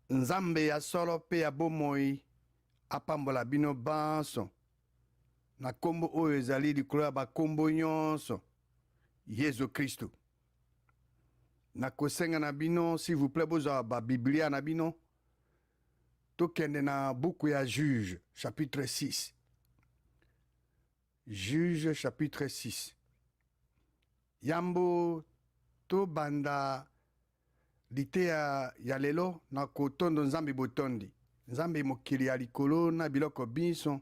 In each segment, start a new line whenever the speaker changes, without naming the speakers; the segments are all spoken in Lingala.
Nzambe ya solo pe ya bomoi apambola bino banso na kombo oyo ezali likolo ya bakombo nyonso Yesu Kristo. Na kosenga na bino s'il vous plaît bozwa ba Biblia na bino tokende na buku ya Juge chapitre 6. Juge chapitre 6. Yambo to banda lite ya lelo na kotondo nzambe botondi. Nzambe mokili ya likolo na biloko biso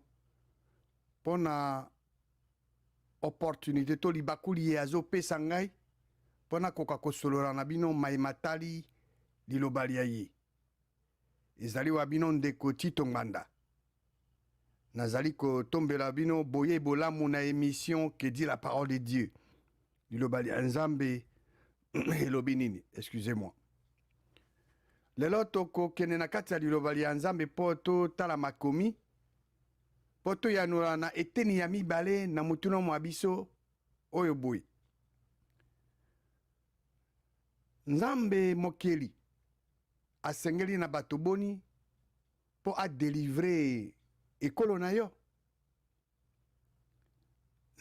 pona opportunité to libakuli ye azopesa ngai pona koka kosolola na bino maimatali liloba lia ye. Ezali wa bino ndeko Tito Nganda. Nazali kotombela bino boye bolamu na émission que dit la parole de Dieu. Liloba lia nzambe elobi nini, excusez-moi. Lelo toko kene na kati ya liloba lia nzambe po to tala makomi po to yanula na eteni ya mibale na mutuna mwa biso oyo boye. Nzambe mokeli asengeli na bato boni po a délivrer ekolo na yo.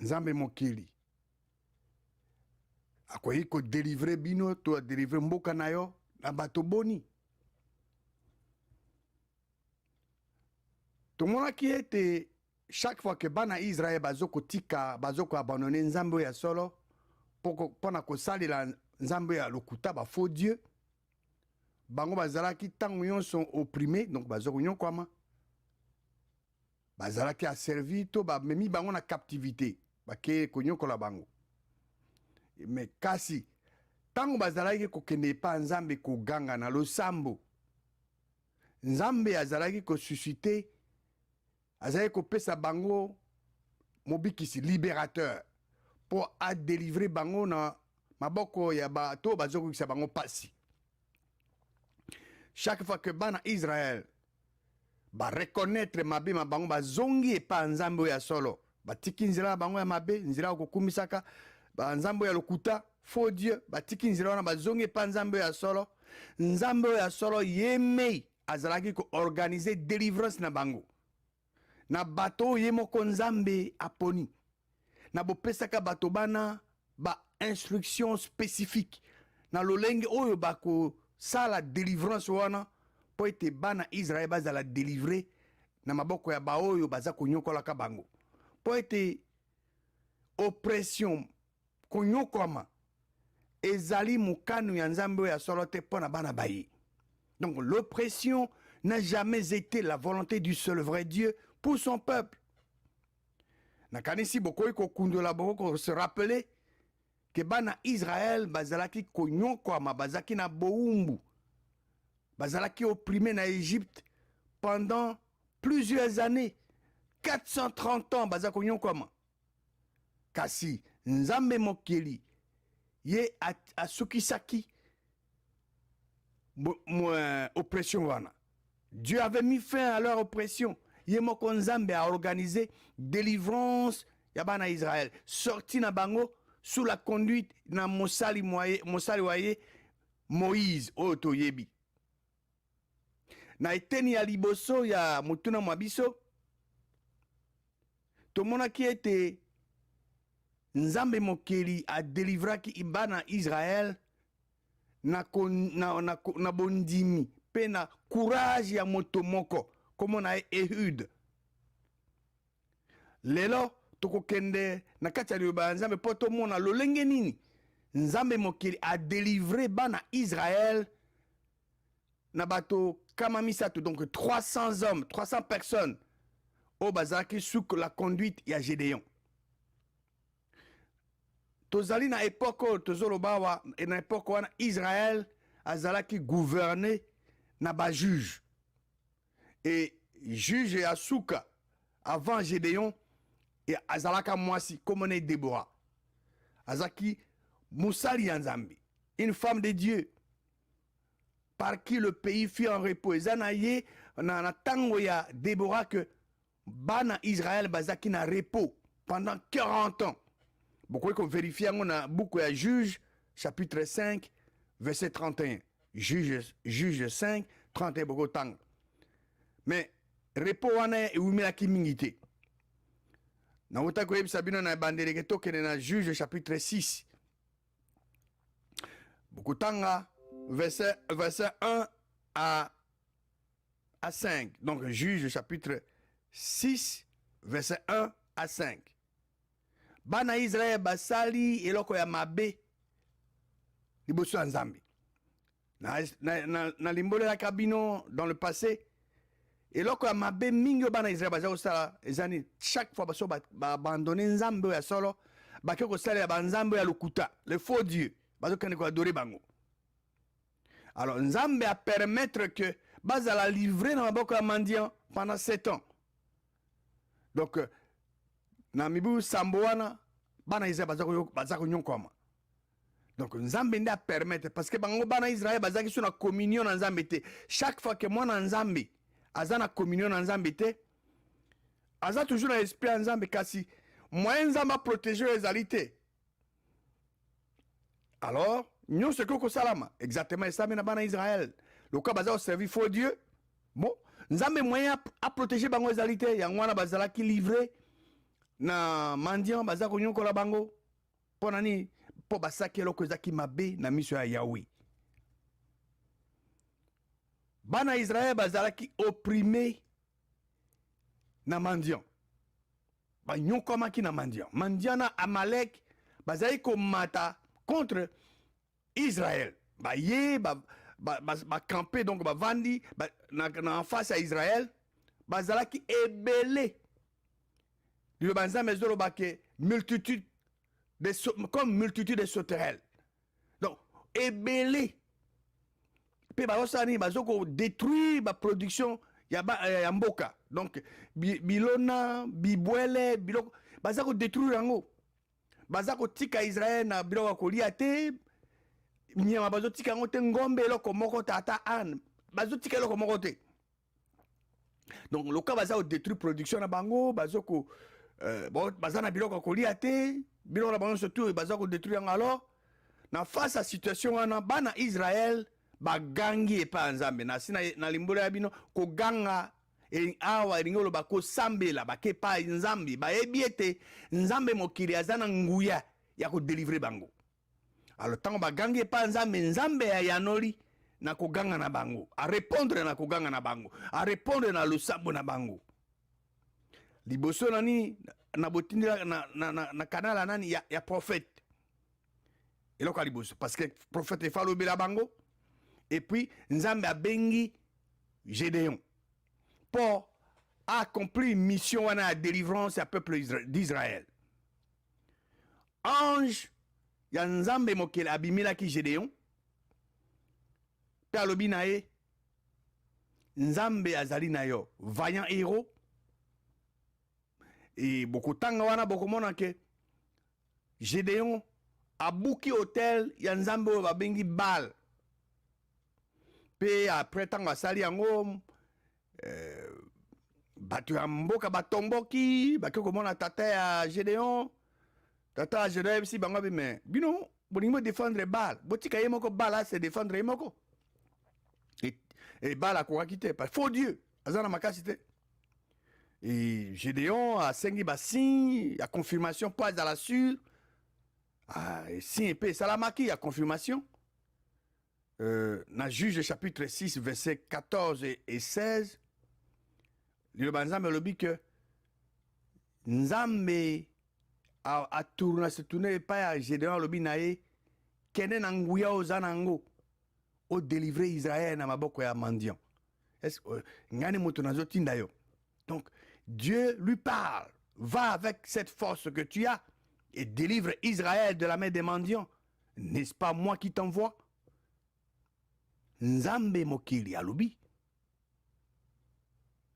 Nzambe mokeli akoyi ko délivrer bino to a délivrer mboka na yo na bato boni. Tomonaki ete chaque fois que bana Israël bazoko tika bazoko abandonner nzambe ya solo pona kosalela nzambe ya lokuta ba faux dieu bango bazalaki tango nyonso opprimé donc bazoko nyokwama bazalaki asservi to bamemi bango na captivité bake konyokola bango. Mais kasi tango bazalaki kokende pa nzambe koganga na losambo nzambe azalaki kosusciter azalaki kopesa bango mobikisi libérateur pour a délivrer bango na maboko ya bato bazokokisa bango pasi. Chaque fois que bana Israël ba reconnaître mabe ma bango bazongi epa nzambe ya solo batiki nzela bango ya mabe nzela kokumisaka ba nzambe ya lokuta faux dieu batiki nzela wana bazongi epa nzambe ya solo. Nzambe ya solo yemei azalaki ko organiser délivrance na bango na bato ye moko nzambe aponi na bopesaka bato bana ba instruction spécifique na lolenge oyo bako sala délivrance wana po ete bana Israël bazala délivrer na maboko ya baoyo baza konyokolaka bango po ete oppression konyokwama ezali mukanu ya nzambe ya solo te pona bana baye. Donc l'oppression n'a jamais été la volonté du seul vrai Dieu pour son peuple. Nakanisi bokoyi kokundola boko se rappeler que bana Israël bazalaki konyokwama bazaki na boumbu bazalaki opprimé na Égypte pendant plusieurs années 430 ans bazaki konyokwama kasi nzambe mokeli ye asukisaki oppression wana. Dieu avait mis fin à leur oppression. Ye moko nzambe a organisé délivrance ya bana Israël sorti na bango sous la conduite na mosali waye Moïse oto yebi. Na eteni ya liboso ya mutuna mwabiso tomonaki ete nzambe mokeli a délivraki ibana Israël na bondimi pe na courage ya moto moko komo na Ehud. Lelo tokokende na kati ya liloba nzambe po tomona lolenge nini nzambe mokili a délivré bana Israël na bato kama misato, donc 300 hommes 300 personnes o bazalaki sous la conduite ya Gédéon. Tozali na époque tozoloba na époque wana Israël azalaki gouverné na ba juge et juge et asuka avant Gédéon et azalaka mwasi comme ne Déborah azaki musali ya nzambe, une femme de Dieu par qui le pays fut en repos. Ezanaye na tango ya Déborah que bana Israël bazaki na repos pendant 40 ans. Beaucoup qu'on vérifie na buku ya Juge chapitre 5 verset 31. Juge 5 30 boko tang. Mais repo wana eumelaki mingi te. Na uta koyebisa bino na bandele ke tokende na Juge chapitre 6. Bokutanga verset 1 à 5. Donc Juge chapitre 6 verset 1 à 5. Bana Israël basali eloko ya mabe liboso ya Nzambe. Na limbole la kabino dans le passé eloko ya mabe mingi bana Israël baza kosala ezani chaque fois baso abandonner Nzambe ya solo bake kosala ya banzambe ya lokuta le faux dieu bazo kende ko adorer bango. Alors Nzambe a permettre que bazala livrer na maboko ya mendiant pendant 7 ans. Donc na mibu sambo wana bana Israël baza ko nyokoma. Donc Nzambe nda permettre parce que bango bana Israël bazaki sur na communion na Nzambe te. Chaque fois que moi na Nzambe azana communion na Nzambe te, aza toujours na esprit ya Nzambe kasi moyen Nzambe a protéger les alités. Alors nous ce que salama exactement ça na bana Israël. Le cas baza servir faux Dieu. Bon, Nzambe moyen a protéger bango les alités, yango wana bazala ki livré na mendiant baza ko nyokola bango. Ponani po basaki eloko ezaki mabe na miso ya Yahweh. Bana Israël bazalaki opprimé na mendiant. Ba nyokoma ki na mendiant. Mendiant na Amalek bazali ko mata contre Israël. Ba ye ba camper donc ba vandi na en face à Israël bazalaki ebele. Le banzambe zolo ba ke multitude comme multitude de sauterelles. Donc, ebele. Puis, basani, bazoko détruire la production ya mboka. Donc, bilona, bibwele, biloko, bazako détruire yango. Bazako tika Israël na biloko kolia te, nyama bazo tika yango te ngombe eloko moko tata an. Bazo tika eloko moko te. Donc, le cas bazako détruire production na bango, bazoko bazana biloko kolia te, biloko na bango surtout bazako détruire yango alors. Na face à situation wana bana Israël bagangi epa Nzambe na sina na limbolo ya bino ko ganga awa ringolo bako sambela bakepa Nzambe ba ebiete Nzambe mokili azana nguya ya ko délivrer bango. Alors tango bagangi epa Nzambe Nzambe ya yanoli na ko ganga na bango a répondre na ko ganga na bango a répondre na lusambo na bango. Liboso nani na botindi na kanala nani ya prophète. Et là, parce que le prophète est fallu la bango. Et puis, Nzambe a bengi Gédéon pour accomplir une mission à délivrance au peuple d'Israël. Ange, il y a Nzambe mokel abimila ki Gédéon. Père Lobinae, Nzambe azali na yo, vaillant héros. Et beaucoup de temps, wana beaucoup mona que Gédéon a bouki hôtel ya Nzambe oyo babengi Baal. Pe après tant basali yango bato ya mboka batomboki bake komona tata ya Gédéon. Tata ya Gédéon si bango mais bino bolingo défendre Baal. Botika ye moko Baal c'est défendre ye moko. Et Baal a quoi quitter parce faux Dieu. Azana makasi te. Et Gédéon a sengi basin, a confirmation pas à la sûre. Ah, et si un peu salamaki, il y a confirmation. Dans Juge chapitre 6, versets 14 et 16, le Nzambe le dit que Nzambe a tourné, se tourné pas à Gédéon le binae, kenen angouya ozanango, o délivrer Israël na maboko ya mendiant. Est-ce ngani moto nazo tinda yo. Donc Dieu lui parle, va avec cette force que tu as et délivre Israël de la main des mendiants. N'est-ce pas moi qui t'envoie? Nzambe mokili alobi.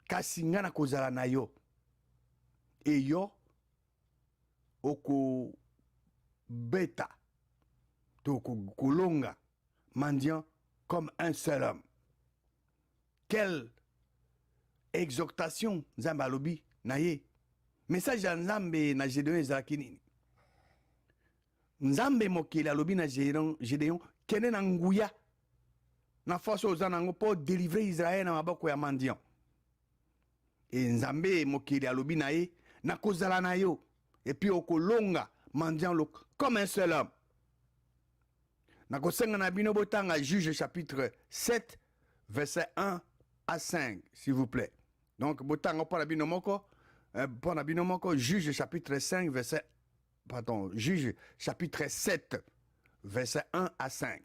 Kasi nga na kozala na yo. E yo oko beta. Toko kolonga mendiant comme un seul homme. Quelle exhortation Nzambe alobi na ye. Message ya Nzambe na Gédéon ezalaki nini? Nzambe mokili alobi na Gédéon kene na nguya na force oza nango pour délivrer Israël na maboko ya mandian. Et Nzambe mokili alobi na ye na kozala na yo et puis okolonga mandian lo comme un seul homme. Na kosenga na bino botanga Juge chapitre 7 verset 1 à 5 s'il vous plaît. Donc botanga pour la bino moko pour la bino moko Juge chapitre 5 verset pardon, Juge chapitre 7 verset 1 à 5.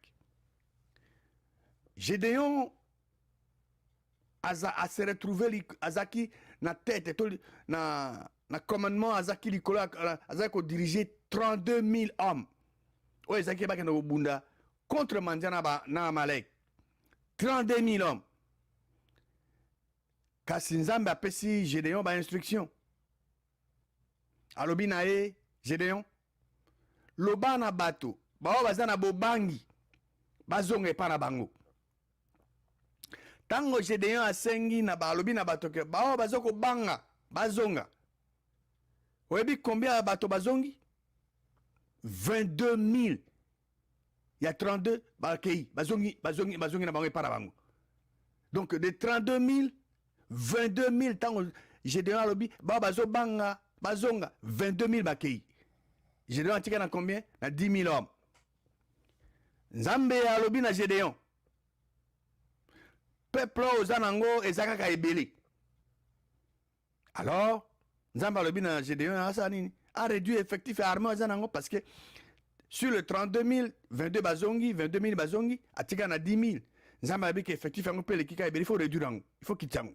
Gédéon a se retrouvé Azaki na tête na commandement Azaki likolo Azaki diriger 32 000 hommes. O Azaki ba kana bunda contre Mandiana na Amalek. 32 000 hommes. Kasi Nzambe apesi Gédéon ba instruction. Alobi na ye Gédéon loba na bato bao baza na bobangi bazonga epa na bango. Tango Gédéon asengi na balobi na bato ke bao bazoko banga bazonga. Oyebi combien bato bazongi? 22 000. Il y a 32 bakei bazongi na bango epa na bango. Donc de 32 000, 22 000 tango Gédéon alobi bao bazo banga bazonga 22 000 bakei. Gédéon atika na combien? Na 10 000 hommes. Nzambe alobi na Gédéon peuple ozanango ezakaka ebele. Alors Nzambe alobi na Gédéon a réduit effectif et armée ozanango parce que sur le 32 000 22 bazongi 22 000 bazongi atika na 10 000. Nzambe alobi que effectif yango pe lekika ebele, il faut réduire yango, il faut kitiango.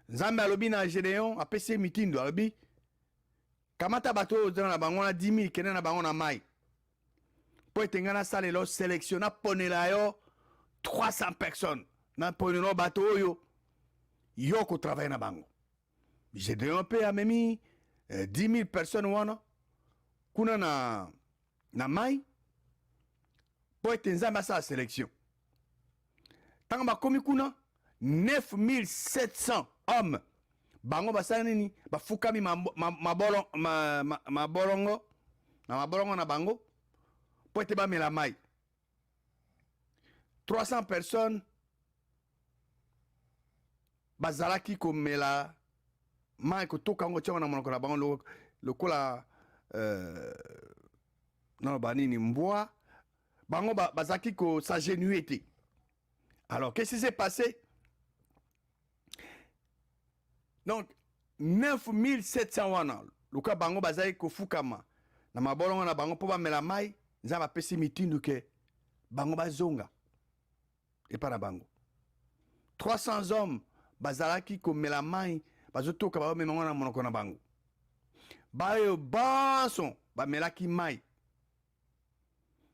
Nzambe alobi na Gédéon apesi mitindo alobi kamata bato ozana na bango na 10 000 kene na bango na mai. Po etengana salelo sélectionna ponela yo 300 personnes. Na ponelo bato oyo yoko travailler na bango. Gédéon pe amemi 10 000 personnes wana kuna na mai. Po etenzamba sa sélection. Tanga bakomi kuna 9700 hommes. Bango basala nini bafukami mabolongo na bango po ete bamela mai. 300 personnes bazalaki komela mai kotoka yango tiango na monoko na bango lokola non banini mbwa bango bazalaki s'agenouiller te. Alors qu'est-ce qui s'est passé? Donc 9700 wana luka bango bazali kofukama na mabolongo na bango po bamela mai. Nzambe apesi mitindu ke bango bazonga epa na bango. 300 hommes bazalaki komela mai bazotoka bamema ngo na monoko na bango. Bayo banso bamelaki mai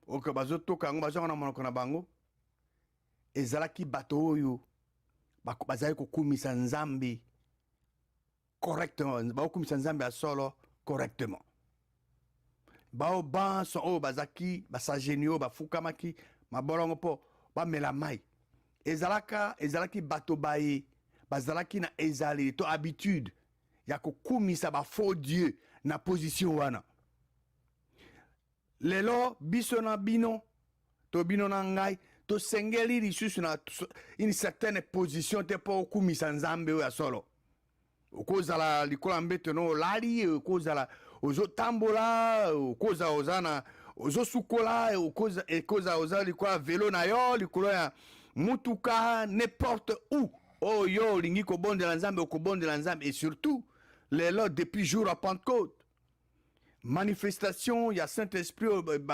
oke bazotoka yango bazonga na monoko na bango. Ezalaki bato oyo bazali kokumisa Nzambe correctement, baokumisa Nzambe asolo correctement. Bao banso oyo bazaki basagenio bafukamaki mabolongo po bamela mai. Ezalaki bato baye bazalaki na ezali to habitude ya kokumisa ba faux dieu na position wana. Lelo biso na bino to bino na ngai to sengeli lisusu na une certaine position te po okumisa Nzambe oyo solo. Okozala likola mbete no lali okozala ozotambola okoza ozana ozosukola okoza ozala likola velo na yo likolo ya mutuka n'importe où. Oh yo lingi kobondela Nzambe okobondela Nzambe. Et surtout lelo depuis jour à Pentecôte manifestation il y a Saint-Esprit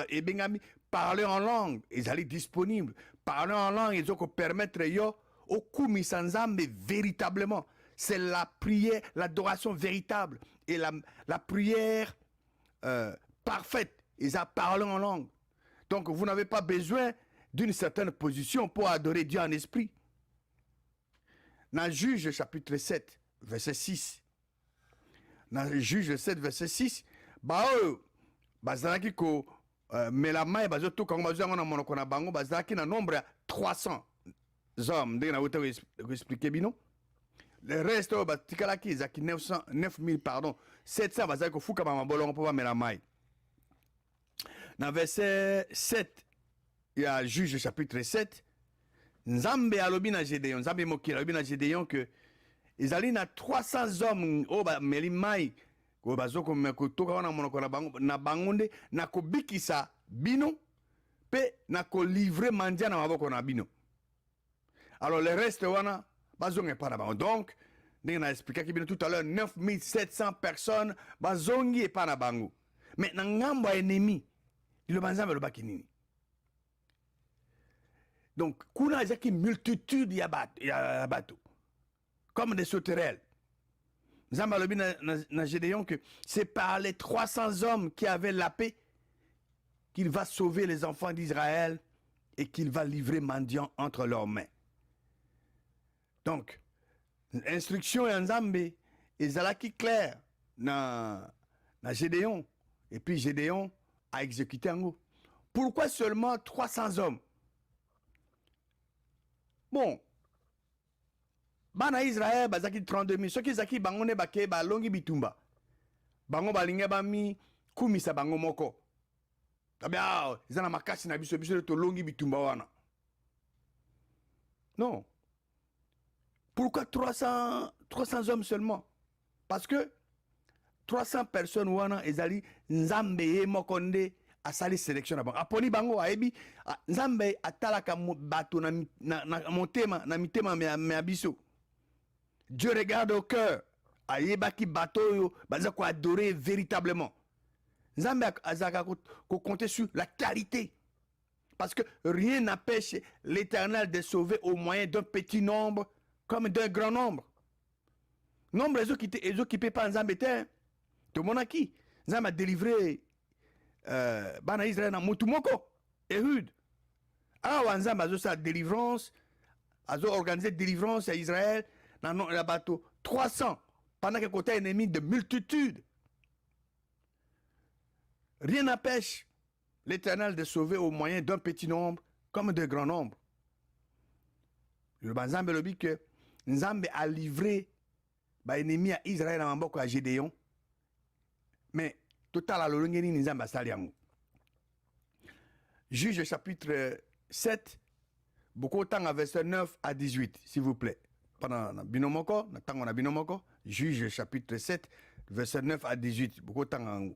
et bengami parler en langue ezali disponible. Parler en langue ils ont permettre yo okumisa Nzambe véritablement. C'est la prière, l'adoration véritable et la prière parfaite. Ils ont parlé en langue. Donc vous n'avez pas besoin d'une certaine position pour adorer Dieu en esprit. Dans Juge chapitre 7, verset 6. Dans Juge 7, verset 6, bazalaki ko melama et bazoto quand bazanga na monoko na bango bazalaki na nombre 300 hommes. Ndenge na wuta expliquer bino. Le reste batikalaki ezaki 9000 pardon 700 bazali kofuka mabolongo po bamela mai. Dans verset 7 il y a Juge chapitre 7 Nzambe alobi na Gédéon, Nzambe mokili alobi na Gédéon que ezali na 300 hommes o ba meli mai ko bazoko mekotoka wana monoko na bango nde na kobikisa bino pe na ko livrer mandia na maboko na bino. Alors le reste wana bazonge pa na bango. Donc ndenge na expliqué bino tout à l'heure 9700 personnes bazongi epa na bango. Mais na ngambo ya ennemi liloba Nzambe alobaki nini? Donc kuna ezaki multitude ya bato comme des sauterelles. Nzambe alobi na Gédéon que c'est par les 300 hommes qui avaient la paix qu'il va sauver les enfants d'Israël et qu'il va livrer mendiants entre leurs mains. Donc, instruction ya Nzambe ezalaki clair na Gédéon. Et puis Gédéon a exécuté en haut. Pourquoi seulement 300 hommes? Bon, bana Israël bazaki 32 000. Ceux qui zaki bango ne bake balongi bitumba. Bango balinga bami kumisa bango moko. Tabia, izana makasi na biso to longi bitumba wana. Non. Pourquoi 300 hommes seulement? Parce que 300 personnes wana ezali Nzambe ye mokonde asali sélection na bango. Aponi bango ayebi Nzambe atalaka bato na motema na mitema me biso. Dieu regarde au cœur. Ayebaki bato yo baza ko adorer véritablement. Nzambe azaka ko compter sur la qualité. Parce que rien n'empêche l'Éternel de sauver au moyen d'un petit nombre comme d'un grand nombre. Nombre les occupés par Nzambe te. Tout le monde a qui? Nzambe a délivré bana Israël na mutu moko. Ehud. Awa Nzambe azo sa délivrance, azo organisé délivrance à Israël dans la bateau 300 pendant que côté ennemi de multitude. Rien n'empêche l'Éternel de sauver au moyen d'un petit nombre comme de grand nombre. Le Nzambe le dit que Nzambe a livré l'ennemi à Israël en maboko à Gédéon. Mais total à l'olongeni Nzambe asali yango. Juge chapitre 7, beaucoup de temps à verset 9 à 18, s'il vous plaît. Pendant binomoko, on a binomoko, Juge chapitre 7, verset 9 à 18, beaucoup de temps en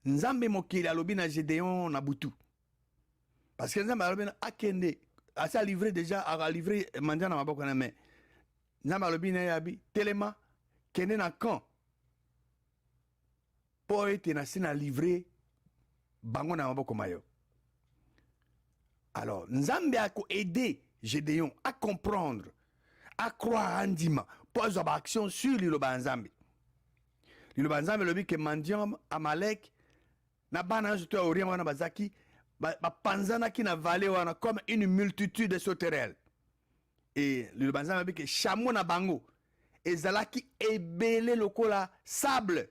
Nzambe mokili alobi na Gédéon na butu. Parce que Nzambe alobi na akende, asa livré déjà, a livré mandia na maboko na main. Nzambe alobi na yabi, telema, kende na camp. Pour ete na sina livré bango na maboko mayo. Alors, Nzambe a aidé Gédéon à comprendre, à croire en Dima, pour avoir action sur l'Iloba Nzambe. L'Iloba Nzambe le dit que Mandiam, Amalek, na bana joto orient wana bazaki, ba panzana ki na vallée wana comme une multitude de sauterelles. Et l'Iloba Nzambe dit que chameau na bango, ezalaki ebele lokola sable,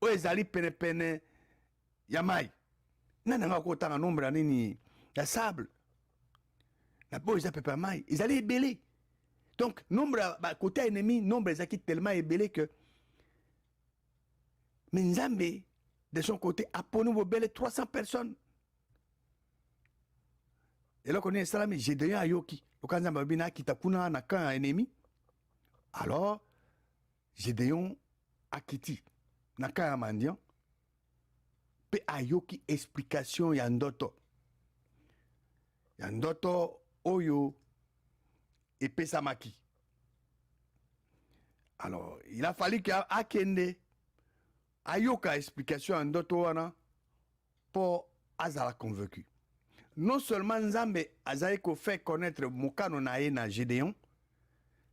o ezali pene pene yamai. Nana nga ko tanga nombre nini ya sable. La peau ils appellent pas mai, ils allaient ébélés. Donc, nombre, côté ennemi, nombre ils tellement ébélés que mais Nzambe, de son côté, a pour nous belle 300 personnes. Et là, on est salami, j'ai donné à Yoki. Quand Nzambe bina kitakuna na kan ennemi, alors Gédéon a quitté na kan mandian. Pe ayoki explication yandoto. Yandoto Oyo et Pesamaki. Alors, il a fallu qu'Akende ayoka explication en dotoana pour Azala convaincu. Non seulement Nzambe Azaïko fait connaître Mokano Nae na Gédéon,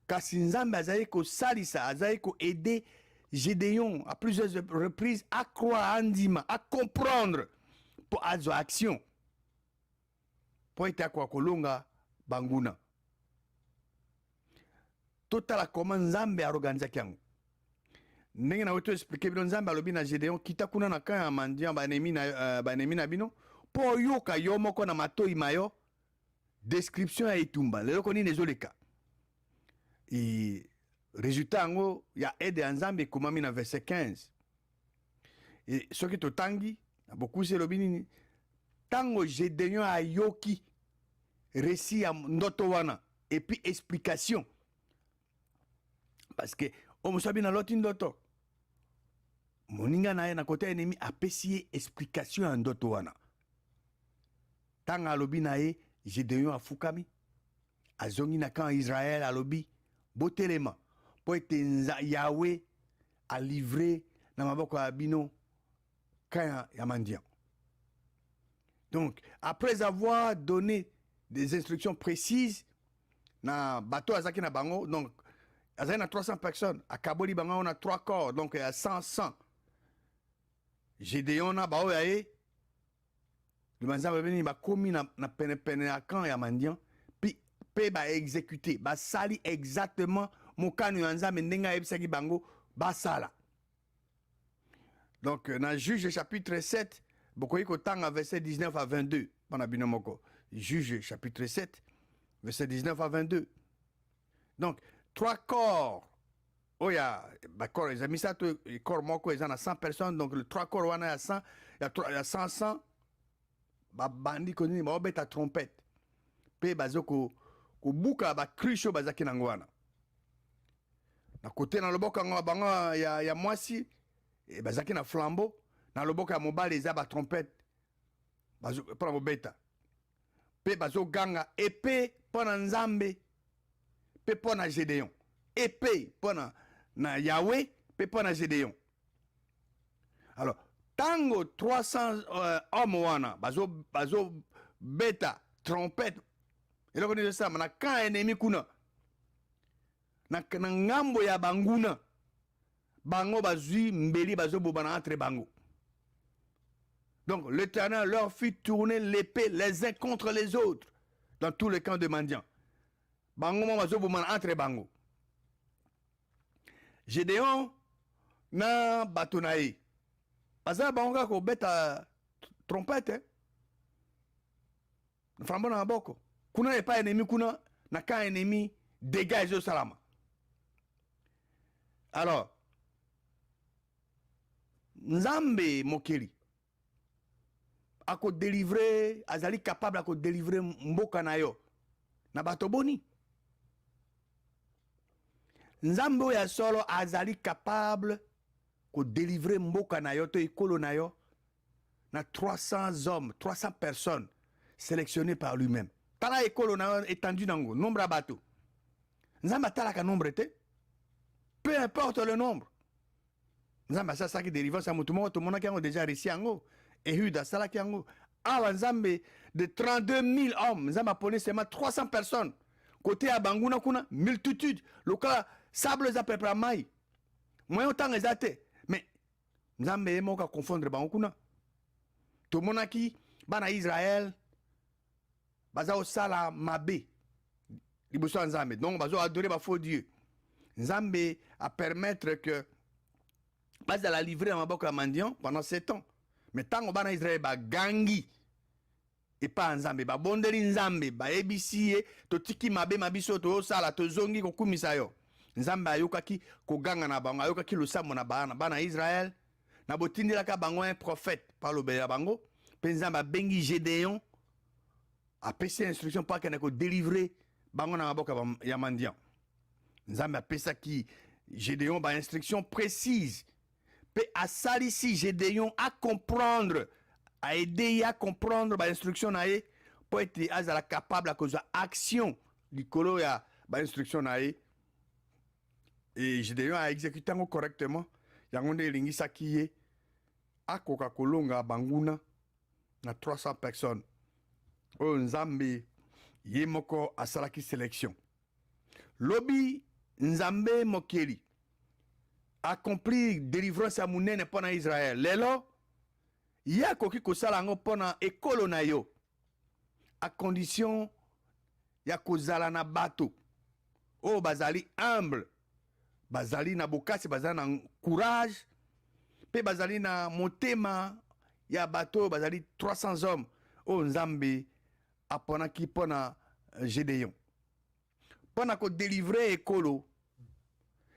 car si Nzambe Azaïko Salisa Azaïko aider Gédéon à plusieurs reprises à croire en Dima, à comprendre pour Azo action. Pour être à quoi Kolonga Banguna. Total comment Nzambe a organisé kiango. Ndenge na auto expliquer bino Nzambe alobi na Gédéon kitakuna na kan ya mandian ba ennemi na bino po yoka yo moko na matoi mayo description ya etumba lelo koni nezoleka. Et résultat ngo ya aide ya Nzambe komami na verset 15. Et soki totangi beaucoup c'est lobi nini tango Gédéon ayoki récit ya ndoto wana et puis explication parce que omosabi na loti ndoto moninga na ye na côté ennemi apesi ye explication ya ndoto wana tanga alobi na ye Gédéon afukami azongi na camp Israël alobi botelema po ete Yahweh a livré na maboko ya bino camp ya mandian. Donc après avoir donné des instructions précises na bateau azaki na bango, donc azaki na 300 personnes akaboli bango on a 3 corps, donc il y a 100 Gédéon na bao ya ye le manzamba beni ba komi na pene ya camp ya mandian pe ba exécuter ba sali exactement mokano ya nzambe ndenge ayebisaki bango basala. Donc dans Juge chapitre 7 bokoyi kotanga verset 19 à 22 bana bino moko. Juge chapitre 7 verset 19 à 22. Donc 3 corps oh ya ba corps les amis ça corps moko ils en a 100 personnes, donc le 3 corps wana ya 100 il y a 100 ba bandi konini ba obeta trompette pe bazoko ko buka ba crisho bazaki nango wana na côté na loboko ngo bango ya mwasi e bazaki na flambeau na loboko ya mobali eza ba trompette bazo pour bobeta pe bazo ganga épée pona nzambe pe pona Gédéon épée pona na Yahweh pe pona Gédéon. Alors tango 300 hommes wana bazo beta trompette eloko ni ça na kan ennemi kuna na ngambo ya banguna bango bazui mbeli bazo bobana entre bango. Donc l'Éternel leur fit tourner l'épée les uns contre les autres dans tous les camps de mendiants. Bango mo bazo bobana entre bango. Gédéon na batonaï baza bango ko beta trompette flambeau na boko kuna e pas ennemi kuna na ka ennemi dégage au salama. Alors nzambe mokeli ako délivrer azali capable ako délivrer mboka na yo na bato boni. Nzambe oyo ya solo azali capable ko délivrer mboka na yo to ekolo na yo na 300 hommes 300 personnes sélectionnées par lui-même. Tala ekolo na étendu nango nombre abato nzamba talaka nombre te peu importe le nombre nzamba sasa ki délivre sa mutu moko tomona kango déjà réussi yango Ehud asalaki yango awa nzambe de 32 000 hommes nzamba pone seulement 300 personnes côté ya banguna kuna multitude loka sable za peuple mai moyen tanga ezate mais nzambe emoka confondre bango kuna tomonaki bana Israël baza osala mabe liboso ya nzambe donc bazo adorer ba faux dieu nzambe a permettre que bazala livrer na maboko ya mandian pendant 7 ans. Mais tango bana Israël bagangi et pas nzambe babondeli nzambe bayebisi ye totiki mabe mabiso tosala tozongi kokumisa yo nzambe ayokaki koganga na bango ayokaki losambo na bana Israël na botindelaka bango un prophète par le ya bango pe nzambe abengi Gédéon apesi instruction pour akende ko délivrer bango na maboko ya mandian. Nzambe apesaki Gédéon ba instruction précise pe asalisi Gédéon à comprendre a aidé à comprendre ba instruction na ye pour être azala capable à cause action likolo ya ba instruction na ye et Gédéon a exécuté correctement yango nde elingisaki ye akoka kolonga banguna na 300 personnes oyo nzambe ye moko asalaki sélection lobi nzambe mokeli accompli délivrance ya munene mpona Israël lelo ye akoki kosala yango mpona ekolo na yo à condition ya kozala na bato oyo bazali humble bazali na bokasi bazali na courage pe bazali na motema ya bato bazali 300 hommes oyo nzambe aponaki mpona Gédéon mpona kodélivre ekolo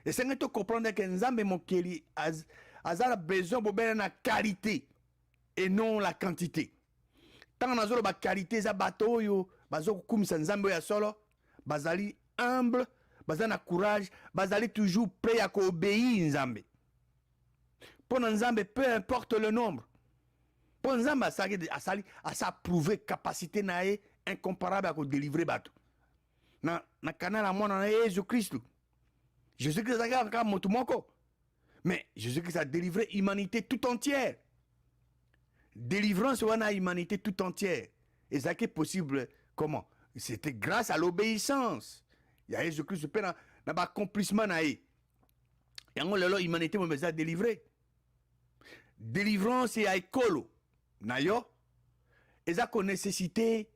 esengeli to comprendre que nzambe mokeli azala besoin bobele na qualité et non la quantité ntango nazoloba qualité eza bato oyo bazokukumisa nzambe ya solo bazali humble bazali na courage bazali toujours prêt à obéir nzambe pona nzambe peu importe le nombre pona nzambe asa prouver capacité na ye incomparable à délivrer bato na canal à mwana na Jésus Christ Jésus-Christ a encore moto moko mais Jésus-Christ a délivré l'humanité tout entière délivrance wana humanité tout entière et ça qui est possible comment c'était grâce à l'obéissance il y a Jésus-Christ pe na accomplissement na ye yango lelo humanité mo beza délivré délivrance ya ekolo na yo eza ko nécessité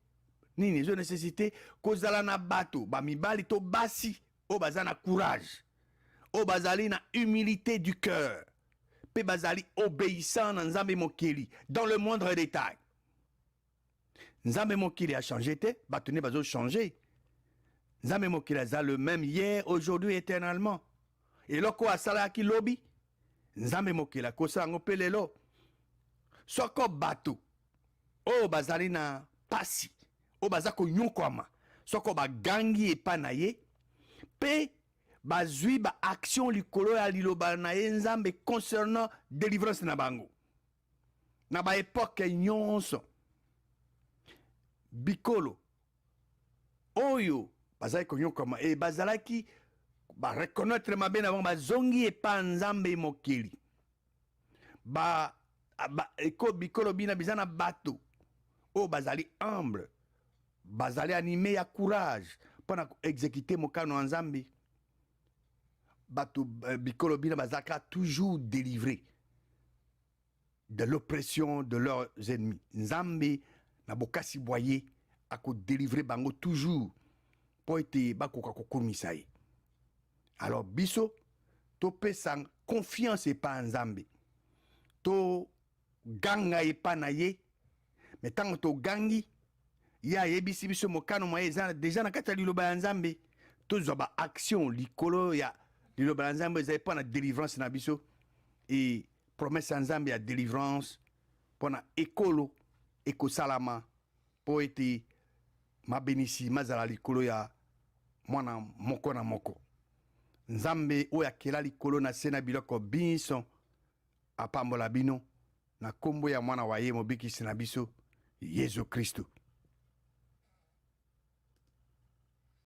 nini ezo nécessité kozala na bato bamibali to basi o baza na courage o bazali na humilité du cœur pe bazali obéissant na nzambe mokili dans le moindre détail nzambe mokili a changé te bato ne bazo changer nzambe mokili aza le même hier aujourd'hui éternellement eloko asalaki lobi nzambe mokili akosala yango mpe lelo soko bato o bazali na pasi o baza konyokwama soko bagangi epa na ye mpe bazwi ba action likolo ya liloba na ye nzambe concernant délivrance na bango na ba époque nyonso bikolo oyo bazali konyokwama e bazalaki bareconnaître mabe na bango bazongi epa nzambe mokili bikolo bina biza na bato oyo bazali humble bazali animé ya courage mpona exécuter mokano ya nzambe bato bikolo bina bazalaka toujours délivré de l'oppression de leurs ennemis nzambe na bokasi boye akodélivre bango toujours mpo ete bakoka kokumisa ye alors biso topesa confiance epa nzambe toganga epa na ye me ntango togangi ye ayebisi biso mokano mwa ye eza deja na kati ya liloba ya nzambe tozwa baaction likolo ya liloba ya nzambe ezali mpo na délivrance na biso e promese ya nzambe ya délivrance mpo na ekolo ekosalama mpo ete mabenisi mazala likolo ya mwana moko na moko nzambe oyo akela likolo na se na biloko biso apambola bino na kombo ya mwana wa ye mobikisi na biso Yesu Kristo.